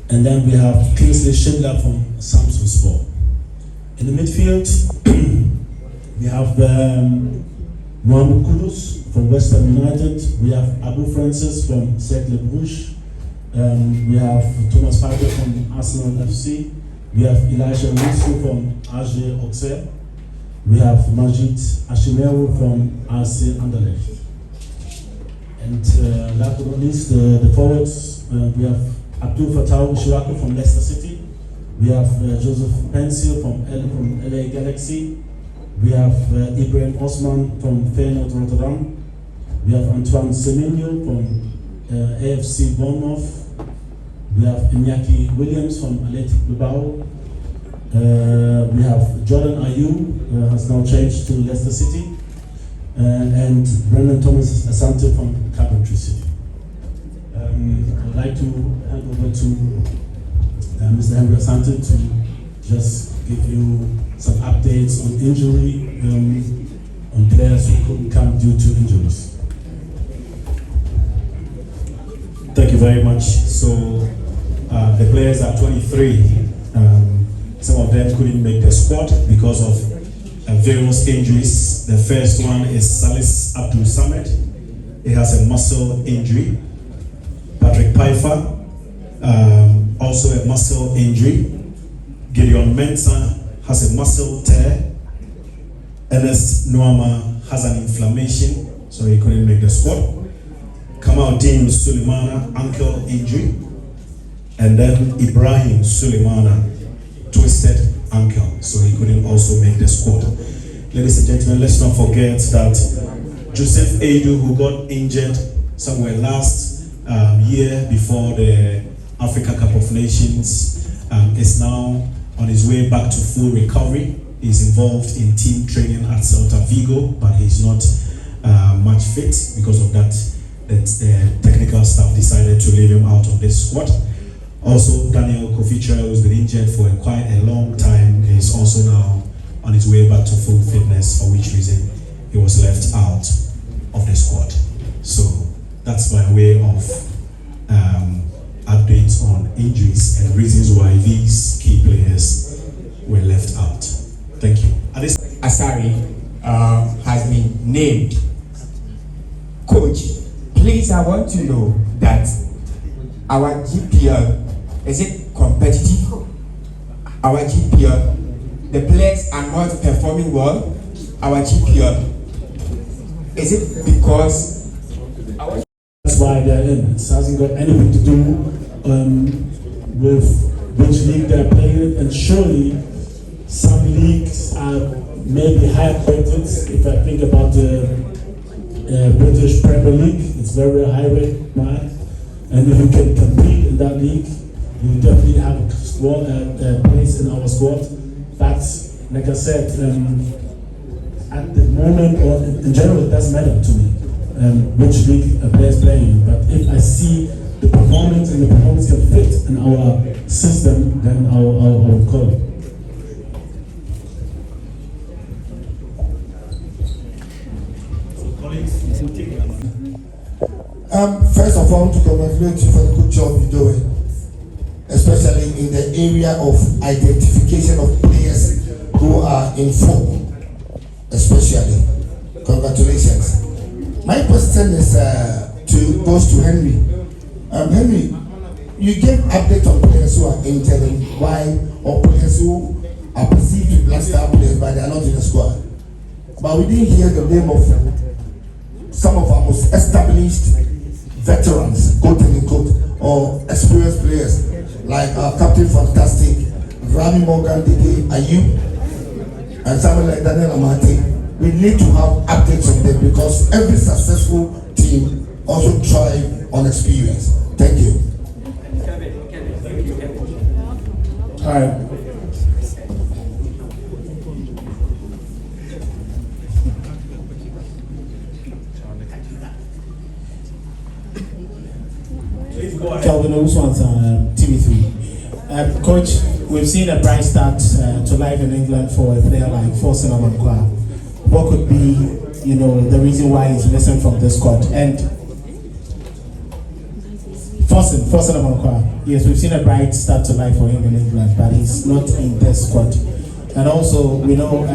And then we have Kingsley Schindler from Samsung Sport. In the midfield, we have Mohammed Kudus from West Ham United. We have Abu Francis from Cercle Bruges. We have Thomas Partey from Arsenal FC. We have Elijah Wilson from AG Auxerre. We have Majid Ashimeru from RC Anderlecht. And last but not least, the forwards, we have Abdul Fattah Ishiraku from Leicester City. We have Joseph Pencil from LA Galaxy. We have Ibrahim Osman from Feyenoord Rotterdam. We have Antoinne Semenyo from AFC Bournemouth. We have Inaki Williams from Athletic Bilbao. We have Jordan Ayew, has now changed to Leicester City. And Brendan Thomas Asante from Coventry City. I'd like to hand over to Mr. Henry Asante to just give you some updates on injury, on players who couldn't come due to injuries. Thank you very much. So the players are 23. Some of them couldn't make the squad because of various injuries. The first one is Salisu Abdul Samad. He has a muscle injury. Patrick Pfeiffer, also a muscle injury. Gideon Mensah has a muscle tear. Ernest Nuama has an inflammation, so he couldn't make the squad. Kamaldeen Sulemana, ankle injury. And then Ibrahim Sulemana, twisted ankle, so he couldn't also make the squad. Ladies and gentlemen, let's not forget that Joseph Addo, who got injured somewhere last year before the Africa Cup of Nations, is now on his way back to full recovery. He's involved in team training at Celta Vigo, but he's not much fit. Because of that, the technical staff decided to leave him out of this squad. Also, Daniel Kofi Kyere, who's been injured for quite a long time, is also now on his way back to full fitness, for which reason he was left out of the squad. So that's by way of updates on injuries and reasons why these key players were left out. Thank you. Asari has been named. Coach, please, I want to know that our GPL, is it competitive? Our GPL, the players are not performing well. Our GPL, is it because that's why they're in? It hasn't got anything to do with which league they're playing, and surely some leagues are maybe higher rated. If I think about the British Premier League, it's very high rated, right? And if you can compete in that league, you definitely have a squad, place in our squad. But like I said, at the moment or in general, it doesn't matter to me which league a player is playing. But if I see the performance and the performance can fit in our system, then I'll call it. First of all, to congratulate you for the good job you're doing, especially in the area of identification of players who are in form, especially. Congratulations. My question is goes to Henry. Henry, you gave update on players who are injured and why, or players who are perceived to be black star players but they are not in the squad. But we didn't hear the name of some of our most established veterans, quote unquote, or experienced players like our Captain Fantastic, Rami Morgan Dede Ayew, and someone like Daniel Amati. We need to have updates on them because every successful team also thrives on experience. Thank you. All right. Kelvin Owusu, TV3. Coach, we've seen a bright start to life in England for a player like Forsen Amankwa. What could be, the reason why he's missing from the squad? And Forcing Amankwa. Yes, we've seen a bright start to life for him in England, but he's not in the squad. And also, we know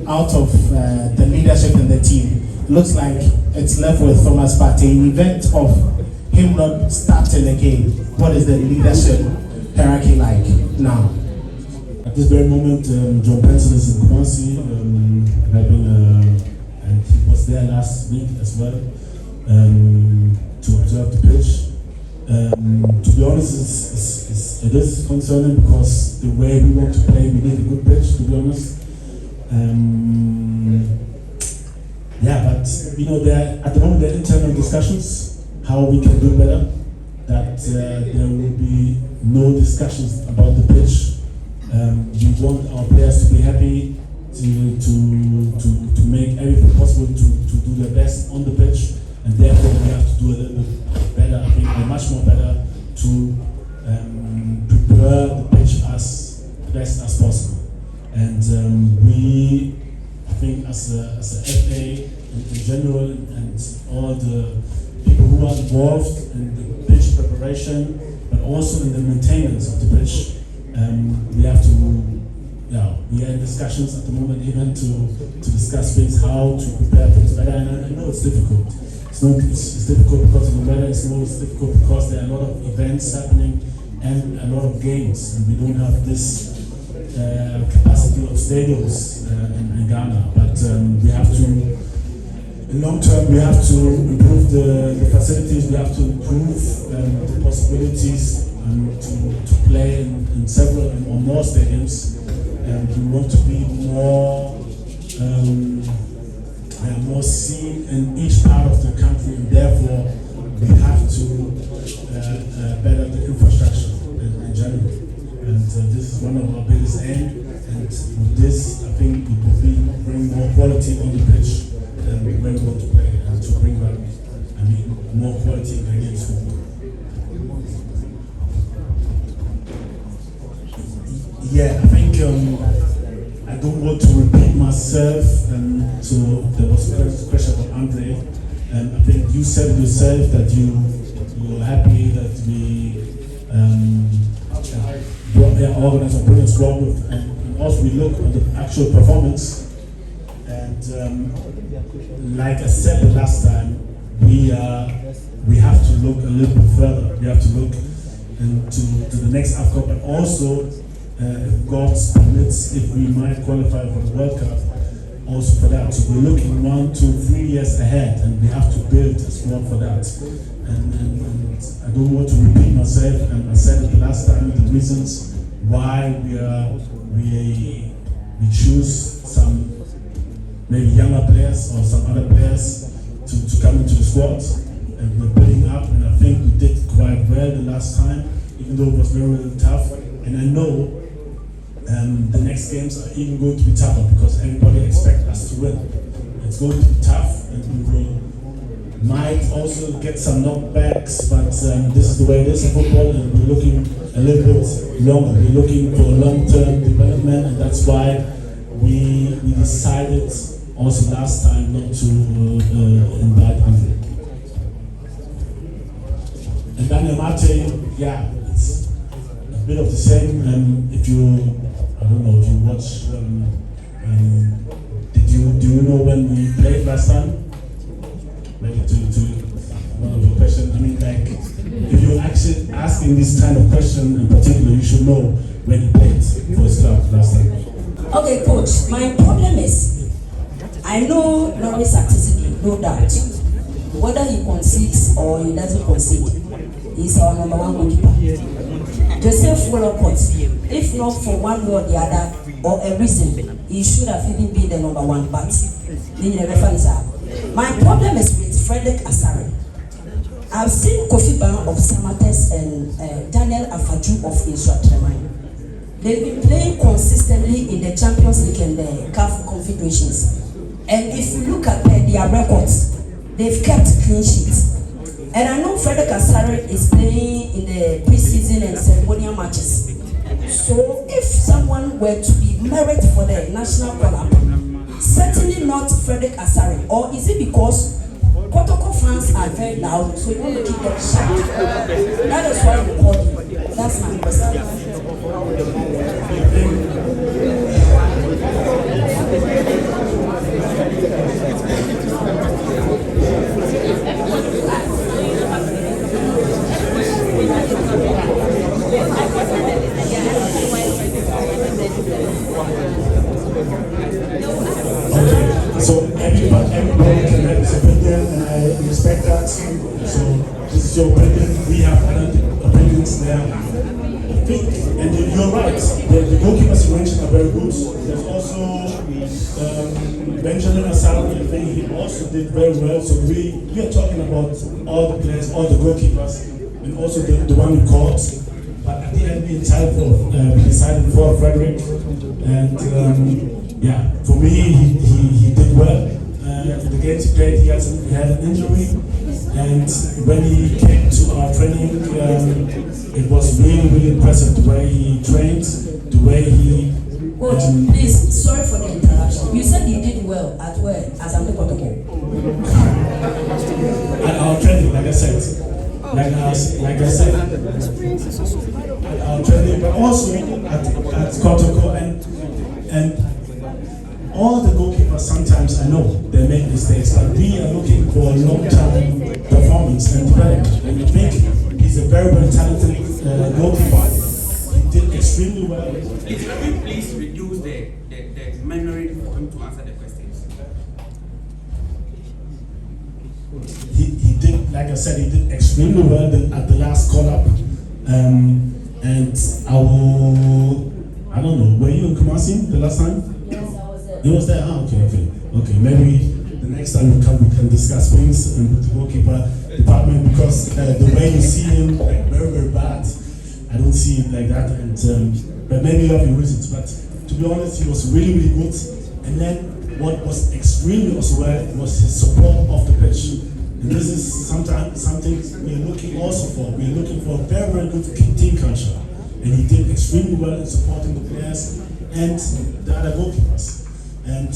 out of the leadership in the team, looks like it's left with Thomas Partey. In the event of him not starting the game, what is the leadership hierarchy like now? At this very moment, John Benson is in Kumasi, and he was there last week as well to observe the pitch. To be honest, it is concerning because the way we want to play, we need a good pitch, to be honest. But you know, at the moment there are internal discussions how we can do better. That there will be no discussions about the pitch. We want our players to be happy, to make everything possible to do their best on the pitch, and therefore we have to do a little bit better. I think we're much more better to prepare the pitch as best as possible. And I think as a FA in general, and all the people who are involved in the pitch preparation, but also in the maintenance of the pitch, we have to, we are in discussions at the moment even to discuss things, how to prepare things better. And I know it's difficult. It's difficult because of the weather. It's difficult because there are a lot of events happening and a lot of games, and we don't have this capacity of stadiums in Ghana. But we have to, in long term, we have to improve the facilities. We have to improve the possibilities to play in several or more stadiums. And we want to be more seen in each part of the country, and therefore we have to better the infrastructure in general. And this is one of our biggest aims. And with this, I think it will bring more quality on the pitch when we want to play, and to bring back, more quality in the games football. Yeah, I think I don't want to repeat myself, so there was a question about Andre, and I think you said yourself that you were happy that we organized a brilliant squad, and also we look at the actual performance, and like I said the last time, we have to look a little bit further. We have to look to the next AFCON, but also if God permits, if we might qualify for the World Cup, also for that. So we're looking 1, 2, 3 years ahead, and we have to build a squad for that. And I don't want to repeat myself, and I said it the last time, the reasons why we choose some maybe younger players or some other players to come into the squad, and we're building up, and I think we did quite well the last time, even though it was very tough. And I know the next games are even going to be tougher because everybody expects us to win. It's going to be tough, and we might also get some knockbacks, but this is the way it is in football, and we're looking a little bit longer. We're looking for long-term development, and that's why we decided also last time not to invite Andre. And Daniel Partey, yeah, it's a bit of the same. I don't know if you watch. Do you know when we played last time? Maybe to one of your questions. If you're actually asking this kind of question in particular, you should know when he played for his club last time. Okay, coach. My problem is, I know Lawrence Ati-Zigi, no doubt. Whether he concedes or he doesn't concede, he's our number one goalkeeper. Joseph Wolocott, if not for one way or the other, or a reason, he should have even been the number one, but my problem is with Frederick Asare. I've seen Kofi Kyere of Samates and Daniel Afaju of Insua. They've been playing consistently in the Champions League and the CAF confederations. And if you look at their records, they've kept clean sheets. And I know Frederick Asare is playing in the preseason and ceremonial matches. So if someone were to be merit for the national call-up, certainly not Frederick Asare. Or is it because Protocol fans are very loud, so you want to keep them sharp. That is why we call you. That's my question. So everybody can have his opinion, and I respect that. So this is your opinion. We have other opinions there. I think, and you're right. The goalkeepers you mentioned are very good. There's also Benjamin Asari. I think he also did very well. So we are talking about all the players, all the goalkeepers, and also the one we caught. But at the end, we decided for Frederick, and yeah, for me, he did well. The games he played, he had an injury, and when he came to our training, it was really, really impressive the way he trained, the way he. Coach, please, sorry for the interruption. You said he did well at where? As I'm the protocol. At our training, like I said. Like I said, at our training, but also at Kotoko, and all the goalkeepers, sometimes I know they make mistakes, but we are looking for a long-term performance and development. And I think he's a very, very talented goalkeeper. He did extremely well. Can we please reduce the memory for him to answer the questions? He did, like I said, he did extremely well at the last call-up. And I don't know, were you in Kumasi the last time? Yes, I was there. He was there? Okay. Maybe the next time we can discuss things with the goalkeeper department, because the way you see him, like very, very bad, I don't see it like that. And but maybe you have your reasons. But to be honest, he was really, really good. And then what was extremely as well was his support of the pitch. And this is sometimes something we're looking also for. We're looking for a very, very good team culture. And he did extremely well in supporting the players and the other goalkeepers. And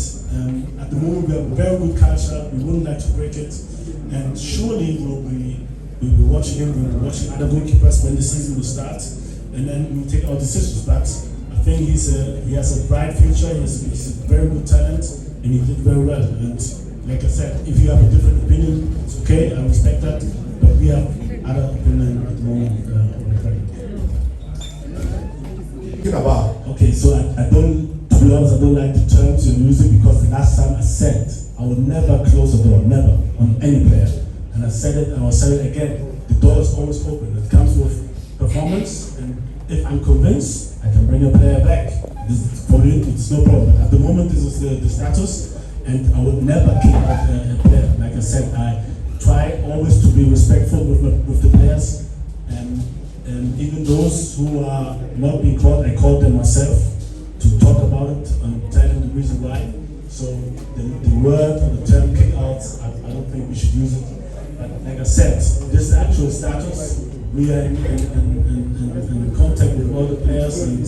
at the moment we have a very good culture. We wouldn't like to break it. And surely we'll be watching him, we'll be watching other goalkeepers when the season will start. And then we'll take our decisions. But I think he has a bright future. He's a very good talent, and he did very well. And like I said, if you have a different opinion, it's okay. I respect that. But we have other opinion at the moment. Okay, so I don't. To be honest, I don't like the terms you're using, because the last time I said I would never close the door, never, on any player. And I said it, and I'll say it again. The door is always open. It comes with performance, and if I'm convinced, I can bring a player back. For you, it's no problem. At the moment, this is the status, and I would never kick out a player. Like I said, I try always to be respectful with the players, and even those who are not being called, I call them myself to talk about it and tell them the reason why. So the word or the term kick out, I don't think we should use it. But like I said, this is the actual status. We are in contact with all the players, and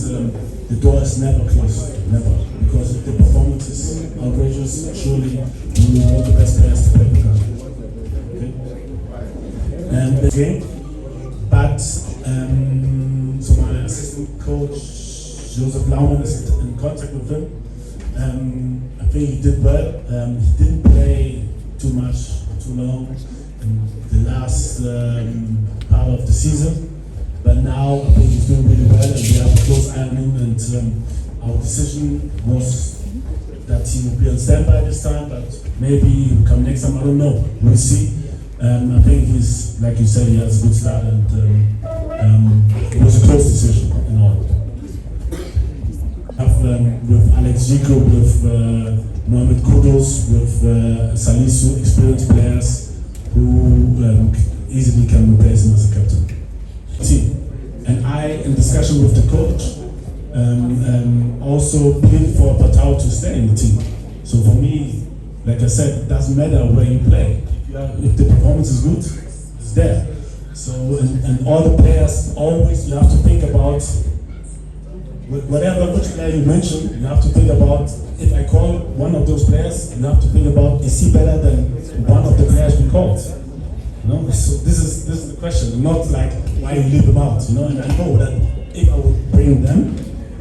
the door is never closed, never. Because if the performance is outrageous, surely we will want the best players to play the game. Okay? And the game, but so my assistant coach Joseph Laumann is in contact with him. I think he did well. He didn't play too much, too long in the last part of the season, but now I think he's doing really well, and we have a close eye on him. And our decision was that he will be on standby this time, but maybe he will come next time. I don't know. We'll see. I think he's, like you said, he has a good start, and it was a close decision in all. With Ati-Zigi, with Mohammed, Kudus, with Salisu, experienced players who easily can replace him as a captain. And I, in discussion with the coach, also plead for Partey to stay in the team. So for me, like I said, it doesn't matter where you play. If the performance is good, it's there. So and all the players, always you have to think about whatever which player you mentioned, you have to think about. If I call one of those players, you have to think about, is he better than one of the players we called? You know, so this is the question, not like why you leave them out. You know, and I know that if I would bring them,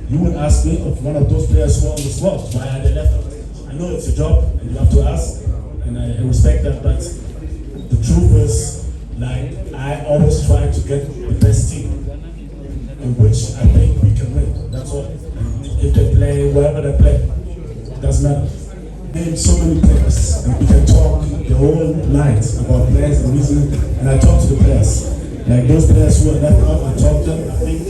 you would ask me of one of those players who are on the squad, why are they left out? I know it's your job and you have to ask, and I respect that, but the truth is, like, I always try to get the best team in which I think we can win. That's all. And if they play wherever they play, it doesn't matter. Name so many players, and we can talk the whole night about players and reason. And I talk to the players, like those players who are left out. I talk to them. I think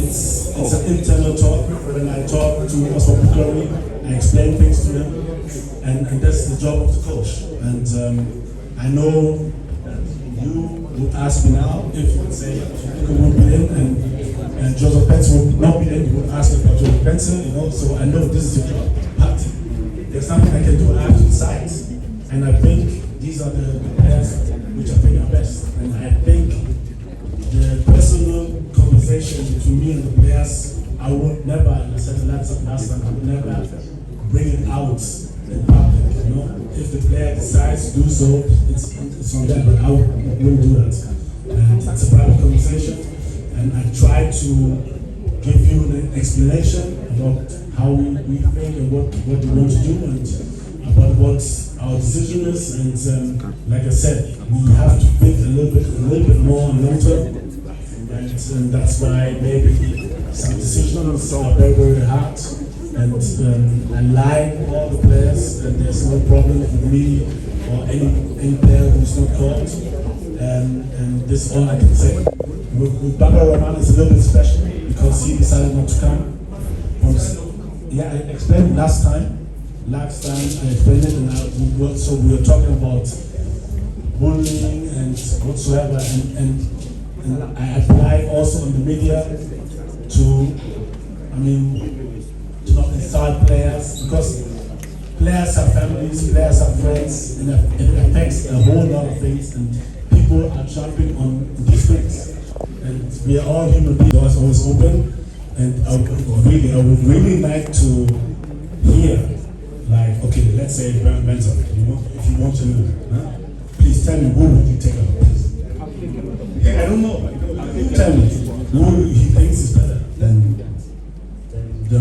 it's an internal talk. When I talk to Osman Bukari, I explain things to them, and that's the job of the coach. And I know you would ask me now if, let's say, Djiku would be in and Joseph Pencil would not be in. You would ask me about Joseph Pencil, you know. So I know this is your job, but there's nothing I can do. I have to decide, and I think these are the players which I think are best. And I think the personal conversation between me and the players, I would never, I said the last time, I would never bring it out in public. You know, if the player decides to do so, it's on them, but I wouldn't do that. And it's a private conversation, and I try to give you an explanation about how we think and what we want to do, and about what our decision is. And like I said, we have to think a little bit more long term, and that's why maybe some decisions are very, very hard. And I like all the players, and there's no problem with me or any player who's not called. And this is all I can say. With Baba Rahman, it's a little bit special because he decided not to come. Yeah, I explained last time. Last time I explained it, and so we were talking about bullying and whatsoever, and I apply also in the media to not insult players, because players have families, players have friends, and it affects a whole lot of things, and people are jumping on these things. And we are all human beings. Doors always open, and I would really like to hear, like, okay, let's say Brian Benson, you know, if you want to know, please tell me who would you take out? I don't know. Tell me who he thinks is better than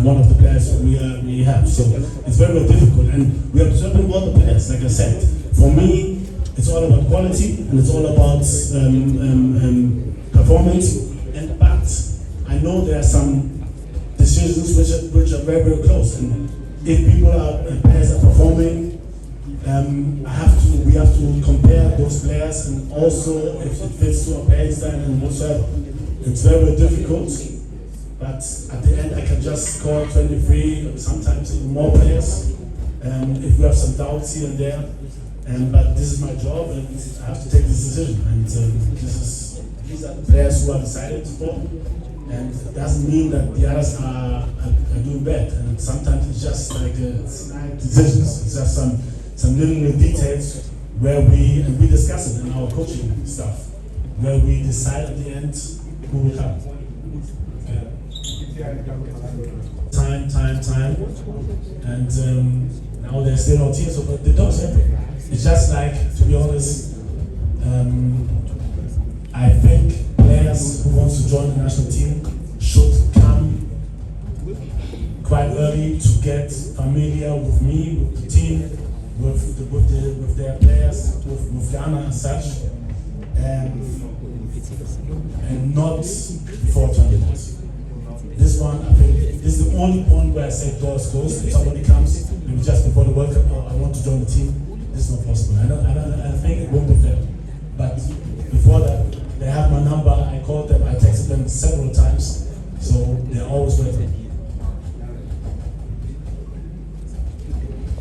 one of the players we have. So it's very, very difficult, and we are observing all the players. Like I said, for me, it's all about quality, and it's all about performance. But I know there are some decisions which are very, very close. And if players are performing, we have to compare those players, and also if it fits to a playing style and whatsoever. It's very, very difficult. But at the end, I can just call 23, sometimes even more players, if we have some doubts here and there. But this is my job, and I have to take this decision. And these are the players who are decided for. And it doesn't mean that the others are doing bad. And sometimes it's just like slight decisions. It's just some little details where we discuss it in our coaching stuff, where we decide at the end who will come. Time, and now they're still not here, so but the door's open. It's just like, to be honest, I think players who want to join the national team should come quite early to get familiar with me, with the team, with their players, with Ghana and such, and not before tournament. This one, I think, this is the only point where I say doors closed. If somebody comes, maybe just before the World Cup, I want to join the team, this is not possible. I think it won't be fair. But before that, they have my number, I called them, I texted them several times, so they're always ready.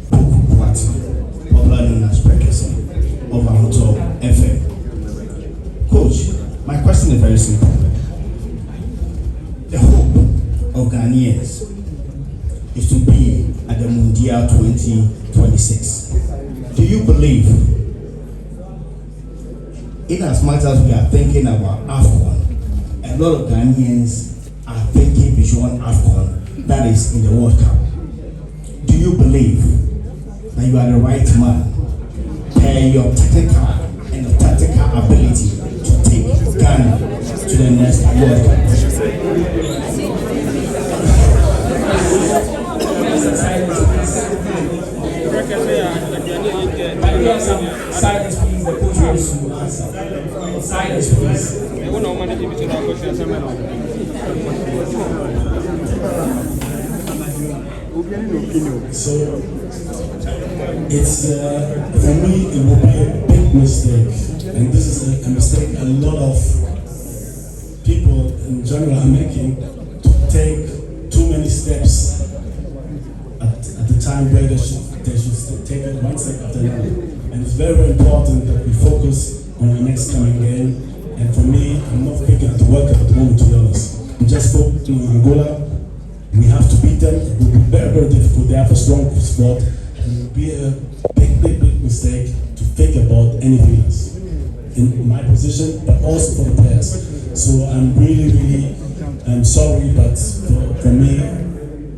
Popular known as Precursor of Auto FM. Coach, my question is very simple. The hope of Ghanaians is to be at the Mundial 2026. Do you believe, in as much as we are thinking about AFCON, a lot of Ghanaians are thinking we join AFCON, that is in the World Cup. Do you believe that you are the right man per your technical and your tactical ability to take Ghana to the next World Cup? Silence, please. The coach wants to answer. Silence, please. So it's for me it will be a big mistake, and this is a mistake a lot of people in general are making, to take too many steps at the time where they should take it one step after another. And it's very, very important that we focus on the next coming game. And for me, I'm not thinking at the World Cup at the moment, to be honest. We just spoke to Angola. We have to beat them. It will be very, very difficult. They have a strong squad. And it will be a big, big, big mistake to think about anything else in my position, but also for the players. So I'm really sorry, but for me,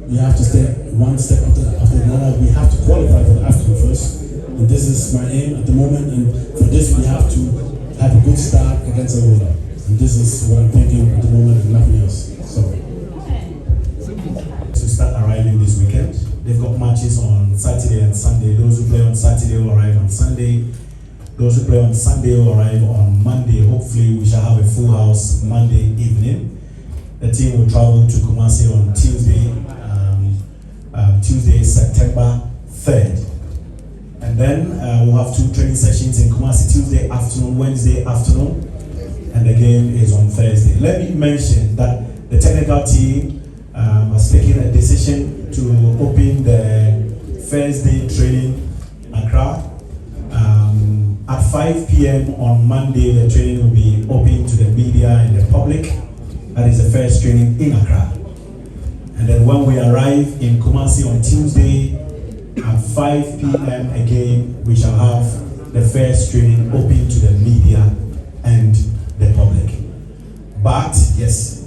we have to stay one step after another. We have to qualify for the AFCON first. And this is my aim at the moment. And for this, we have to have a good start against Angola. And this is what I'm thinking at the moment and nothing else. Sorry. To start arriving this weekend. They've got matches on Saturday and Sunday. Those who play on Saturday will arrive on Sunday. Those who play on Sunday will arrive on Monday. Hopefully we shall have a full house Monday evening. The team will travel to Kumasi on Tuesday, September 3rd. And then we'll have 2 training sessions in Kumasi, Tuesday afternoon, Wednesday afternoon, and the game is on Thursday. Let me mention that the technical team has taken a decision to open the Thursday training Accra. At 5 p.m. on Monday, the training will be open to the media and the public. That is the first training in Accra. And then when we arrive in Kumasi on Tuesday at 5 p.m. again, we shall have the first training open to the media and the public. But yes.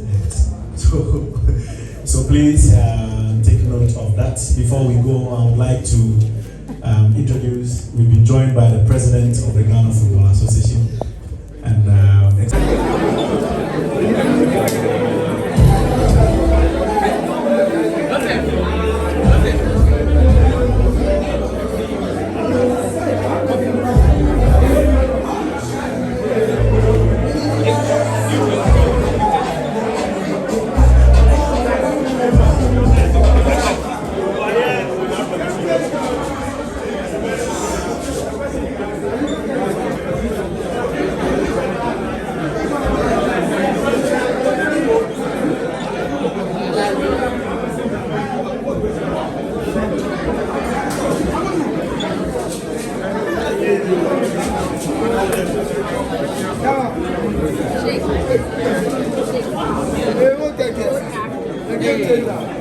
So please take note of that. Before we go, I would like to introduce, we've been joined by the president of the Ghana Football Association. And Shake.